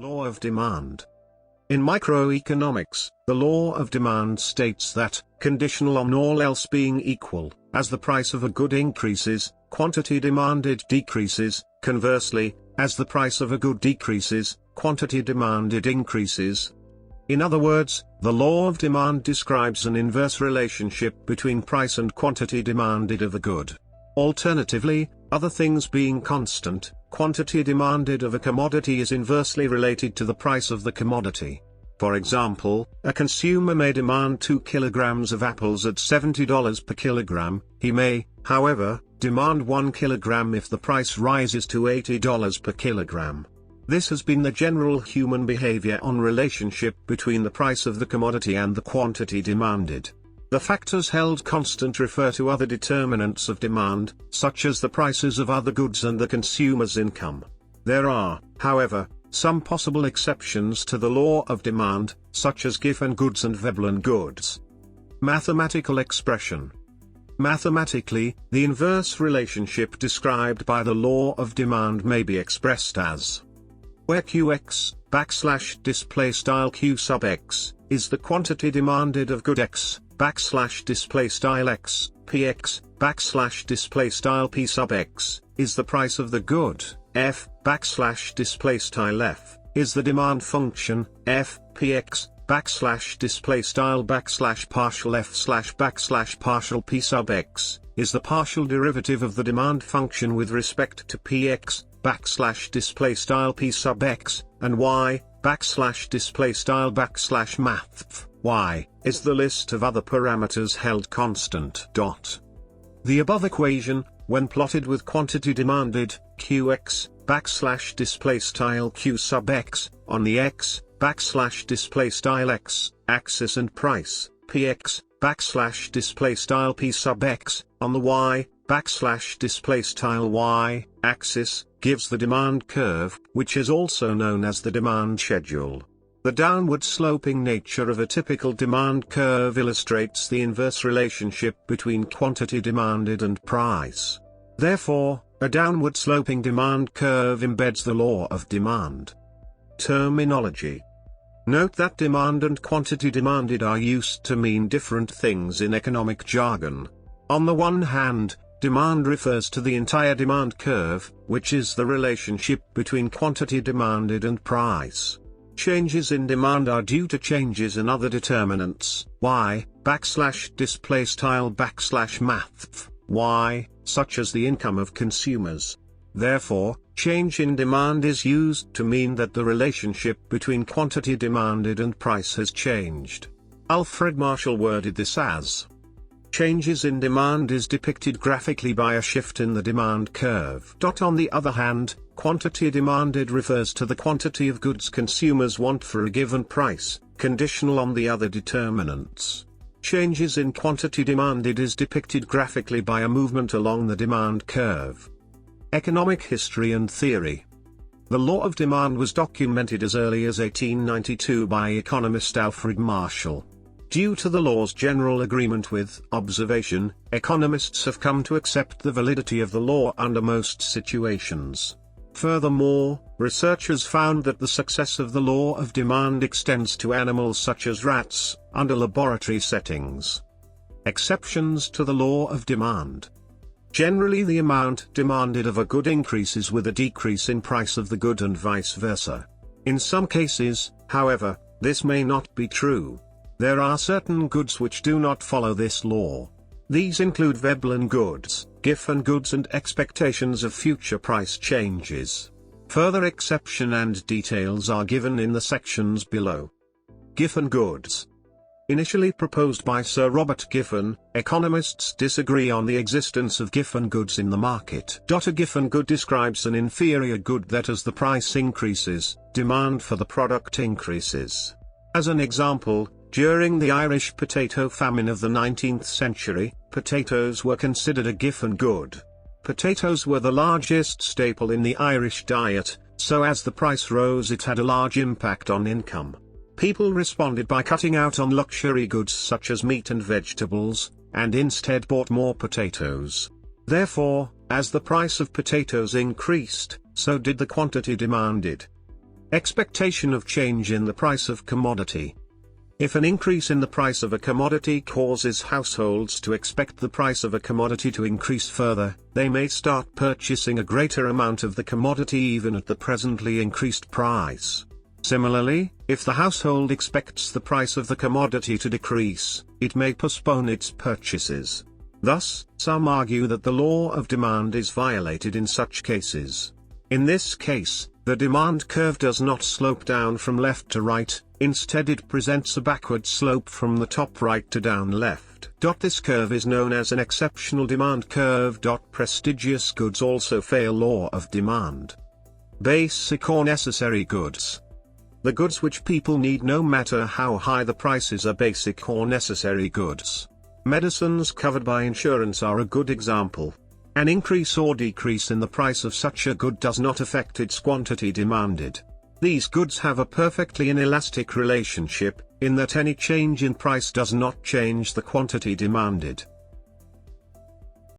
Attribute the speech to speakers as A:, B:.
A: Law of demand. In microeconomics, the law of demand states that, conditional on all else being equal, as the price of a good increases, quantity demanded decreases; conversely, as the price of a good decreases, quantity demanded increases. In other words, the law of demand describes an inverse relationship between price and quantity demanded of a good. Alternatively, other things being constant, quantity demanded of a commodity is inversely related to the price of the commodity. For example, a consumer may demand 2 kilograms of apples at $70 per kilogram. He may, however, demand 1 kilogram if the price rises to $80 per kilogram. This has been the general human behavior on relationship between the price of the commodity and the quantity demanded. The factors held constant refer to other determinants of demand, such as the prices of other goods and the consumer's income. There are, however, some possible exceptions to the law of demand, such as Giffen Goods and Veblen goods. Mathematical expression. Mathematically, the inverse relationship described by the law of demand may be expressed as where Qx, display style Q sub x, is the quantity demanded of good x, display style x, px, display style p sub x, is the price of the good, f, display style f, is the demand function, f, px, display style partial f partial p sub x, is the partial derivative of the demand function with respect to px, display style p sub x, and y, display style math y, is the list of other parameters held constant. The above equation, when plotted with quantity demanded, qx, display style q sub x, on the x, display style x, axis and price, px, display style p sub x, on the y, display style y, axis, gives the demand curve, which is also known as the demand schedule. The downward sloping nature of a typical demand curve illustrates the inverse relationship between quantity demanded and price. Therefore, a downward sloping demand curve embeds the law of demand. Terminology. Note that demand and quantity demanded are used to mean different things in economic jargon. On the one hand, demand refers to the entire demand curve, which is the relationship between quantity demanded and price. Changes in demand are due to changes in other determinants, y, display style math, y, such as the income of consumers. Therefore, change in demand is used to mean that the relationship between quantity demanded and price has changed. Alfred Marshall worded this as: changes in demand is depicted graphically by a shift in the demand curve. On the other hand, quantity demanded refers to the quantity of goods consumers want for a given price, conditional on the other determinants. Changes in quantity demanded is depicted graphically by a movement along the demand curve. Economic history and theory. The law of demand was documented as early as 1892 by economist Alfred Marshall. Due to the law's general agreement with observation, economists have come to accept the validity of the law under most situations. Furthermore, researchers found that the success of the law of demand extends to animals such as rats, under laboratory settings. Exceptions to the law of demand. Generally, the amount demanded of a good increases with a decrease in price of the good and vice versa. In some cases, however, this may not be true. There are certain goods which do not follow this law. These include Veblen goods, Giffen goods, and expectations of future price changes. Further exception and details are given in the sections below. Giffen goods. Initially proposed by Sir Robert Giffen, economists disagree on the existence of Giffen goods in the market. A Giffen good describes an inferior good that as the price increases, demand for the product increases. As an example, during the Irish potato famine of the 19th century, potatoes were considered a Giffen good. Potatoes were the largest staple in the Irish diet, so as the price rose it had a large impact on income. People responded by cutting out on luxury goods such as meat and vegetables, and instead bought more potatoes. Therefore, as the price of potatoes increased, so did the quantity demanded. Expectation of change in the price of commodity. If an increase in the price of a commodity causes households to expect the price of a commodity to increase further, they may start purchasing a greater amount of the commodity even at the presently increased price. Similarly, if the household expects the price of the commodity to decrease, it may postpone its purchases. Thus, some argue that the law of demand is violated in such cases. In this case, the demand curve does not slope down from left to right, instead it presents a backward slope from the top right to down left. This curve is known as an exceptional demand curve. Prestigious goods also fail law of demand. Basic or necessary goods. The goods which people need no matter how high the prices are basic or necessary goods. Medicines covered by insurance are a good example. An increase or decrease in the price of such a good does not affect its quantity demanded. These goods have a perfectly inelastic relationship, in that any change in price does not change the quantity demanded.